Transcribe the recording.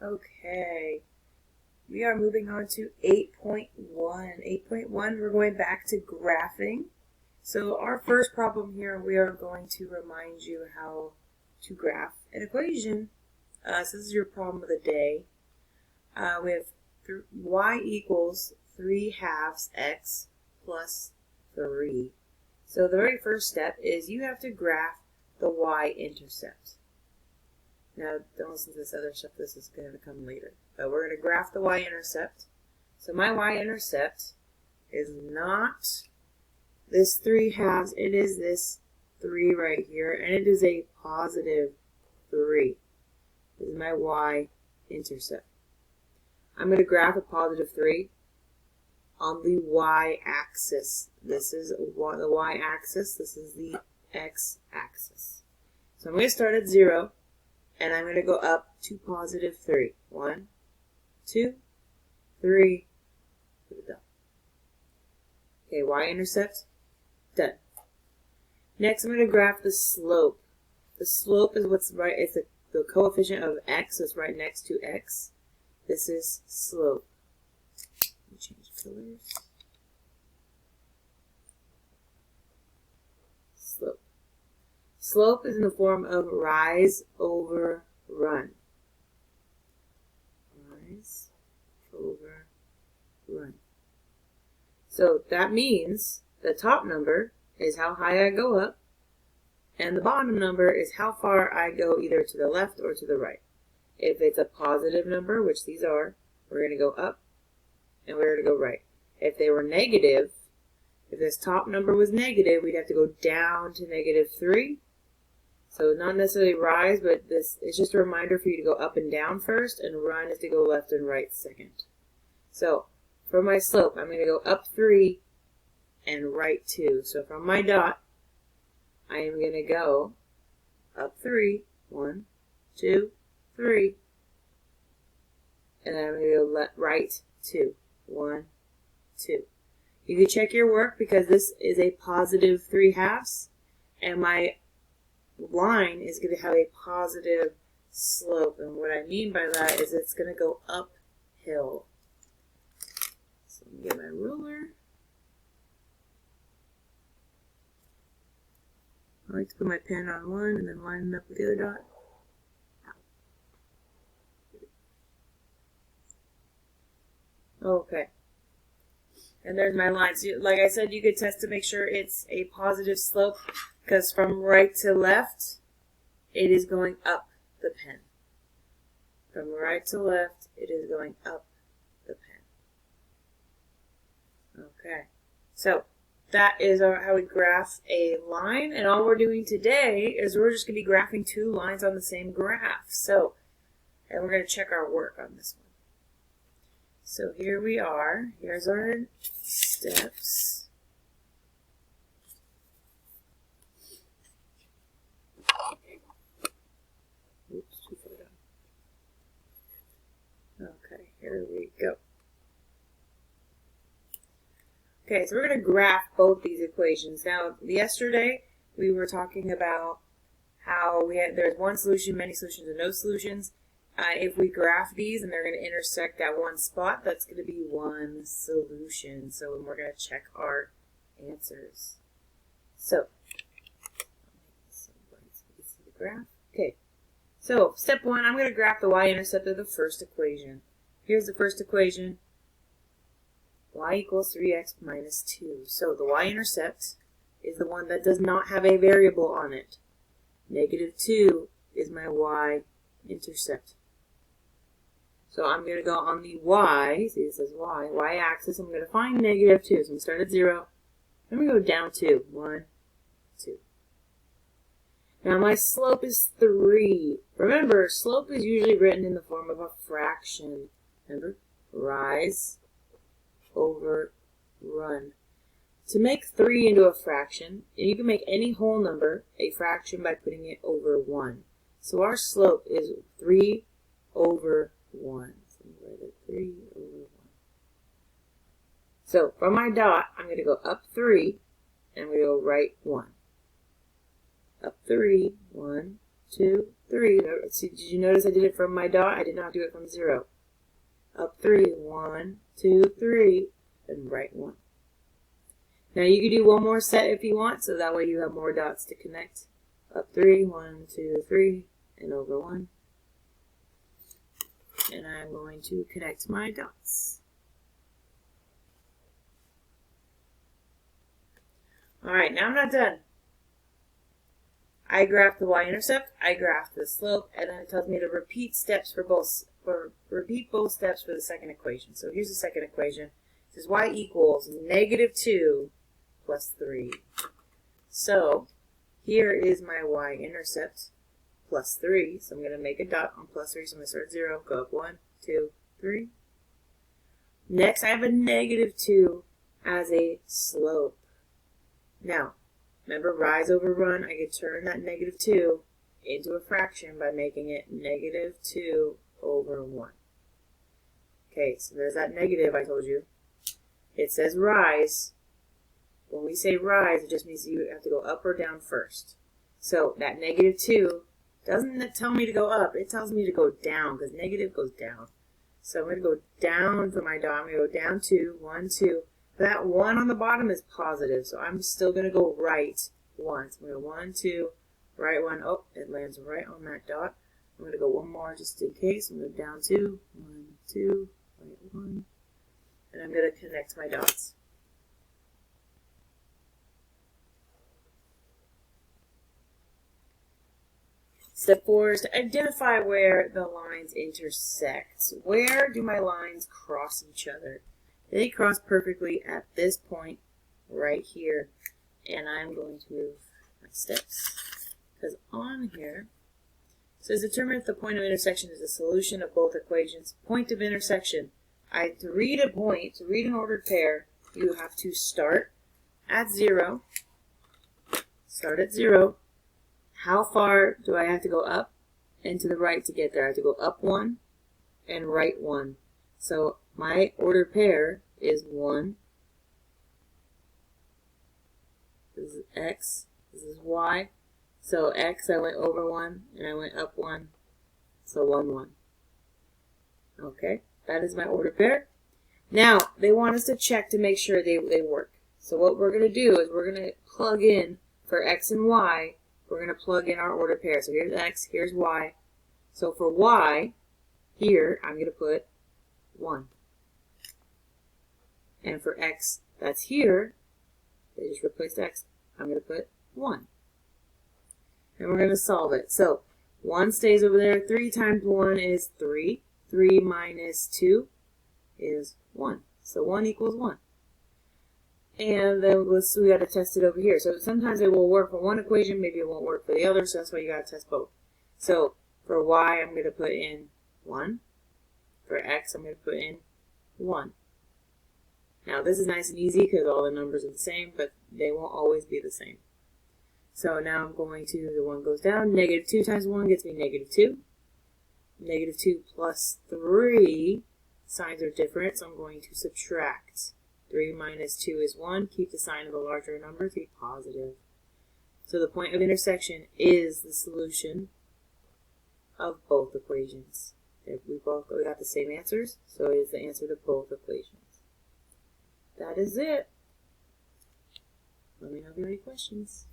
Okay, we are moving on to 8.1. 8.1, we're going back to graphing. So our first problem here, we are going to remind you how to graph an equation. So this is your problem of the day. We have y equals 3/2 x plus 3. So the very first step is you have to graph the y-intercept. Now, don't listen to this other stuff. This is going to come later. But we're going to graph the y-intercept. So my y-intercept is not this 3/2. It is this 3 right here. And it is a positive 3. This is my y-intercept. I'm going to graph a positive 3 on the y-axis. This is the y-axis. This is the x-axis. So I'm going to start at 0. And I'm going to go up to positive 3. 1, 2, 3, put it down. Okay, y-intercept, done. Next, I'm going to graph the slope. The slope is what's right, it's the coefficient of x that's right next to x. This is slope. Let me change colors. Slope. Slope is in the form of rise over run. Rise over run. So that means the top number is how high I go up, and the bottom number is how far I go either to the left or to the right. If it's a positive number, which these are, we're going to go up and we're going to go right. If they were negative, if this top number was negative, we'd have to go down to -3. So not necessarily rise, but this is just a reminder for you to go up and down first, and run is to go left and right second. So for my slope, I'm going to go up 3 and right 2. So from my dot, I am going to go up 3, 1, 2, 3, and then I'm going to go right 2, 1, 2. You can check your work because this is a positive 3/2, and my line is going to have a positive slope, and what I mean by that is it's going to go uphill. So let me get my ruler. I like to put my pen on one and then line it up with the other dot. Okay. And there's my line. So like I said, you could test to make sure it's a positive slope, because from right to left, it is going up the pen. From right to left, it is going up the pen. Okay. So that is how we graph a line. And all we're doing today is we're just going to be graphing 2 lines on the same graph. So, and we're going to check our work on this one. So here we are. Here's our steps. Oops, too far down. Okay, here we go. Okay, so we're going to graph both these equations. Now, yesterday we were talking about how there's one solution, many solutions, and no solutions. If we graph these and they're going to intersect at one spot, that's going to be one solution. So we're going to check our answers. So, see the graph. Okay. So step 1, I'm going to graph the y-intercept of the first equation. Here's the first equation. Y equals 3x minus 2. So the y-intercept is the one that does not have a variable on it. -2 is my y-intercept. So I'm going to go on the y, see it says y-axis, I'm going to find -2. So I'm going to start at 0. I'm going to go down 2. 1, 2. Now my slope is 3. Remember, slope is usually written in the form of a fraction. Remember? Rise over run. To make 3 into a fraction, and you can make any whole number a fraction by putting it over 1. So our slope is 3 over 1. So I'm going to write it 3 over 1. So from my dot, I'm going to go up 3, and I'm going to go right 1. Up 3, 1, 2, 3. See, did you notice I did it from my dot? I did not do it from 0. Up 3, 1, 2, 3, and right 1. Now you can do one more set if you want, so that way you have more dots to connect. Up 3, 1, 2, 3, and over 1. And I'm going to connect my dots. Alright, now I'm not done. I graph the y-intercept, I graph the slope, and then it tells me to repeat steps for both steps for the second equation. So here's the second equation. It says y equals -2 plus 3. So here is my y-intercept plus 3. So I'm going to make a dot on plus 3. So I'm going to start at 0, go up 1, 2, 3. Next I have a -2 as a slope. Now, remember, rise over run, I could turn that -2 into a fraction by making it -2 over 1. Okay, so there's that negative I told you. It says rise. When we say rise, it just means you have to go up or down first. So that -2 doesn't tell me to go up, it tells me to go down, because negative goes down. So I'm going to go down for my dot. I'm going to go down 2, 1, 2. That 1 on the bottom is positive, so I'm still going to go right 1. So I'm going to go 1, 2, right 1. Oh, it lands right on that dot. I'm going to go one more just in case. I'm going to go down 2, 1, 2, right 1. And I'm going to connect my dots. Step 4 is to identify where the lines intersect. Where do my lines cross each other? They cross perfectly at this point right here. And I'm going to move my steps. Because on here, it says determine if the point of intersection is a solution of both equations. Point of intersection. To read a point, to read an ordered pair, you have to start at 0. Start at 0. How far do I have to go up and to the right to get there? I have to go up 1 and right 1. So my ordered pair is 1. This is x. This is y. So x, I went over 1 and I went up 1. So 1, 1. Okay, that is my ordered pair. Now, they want us to check to make sure they work. So what we're going to do is we're going to plug in for x and y. We're going to plug in our ordered pair. So here's x, here's y. So for y, here, I'm going to put 1. And for x, that's here, they just replaced x, I'm going to put 1. And we're going to solve it. So 1 stays over there. 3 times 1 is 3. 3 minus 2 is 1. So 1 equals 1. And then we got to test it over here. So sometimes it will work for one equation, maybe it won't work for the other, so that's why you got to test both. So for y, I'm going to put in 1. For x, I'm going to put in 1. Now this is nice and easy because all the numbers are the same, but they won't always be the same. So now I'm going to, the 1 goes down, -2 times 1 gets me -2. -2 plus 3, signs are different, so I'm going to subtract. 3 minus 2 is 1. Keep the sign of the larger number to be positive. So the point of intersection is the solution of both equations. If we got the same answers, so it is the answer to both equations. That is it. Let me know if you have any questions.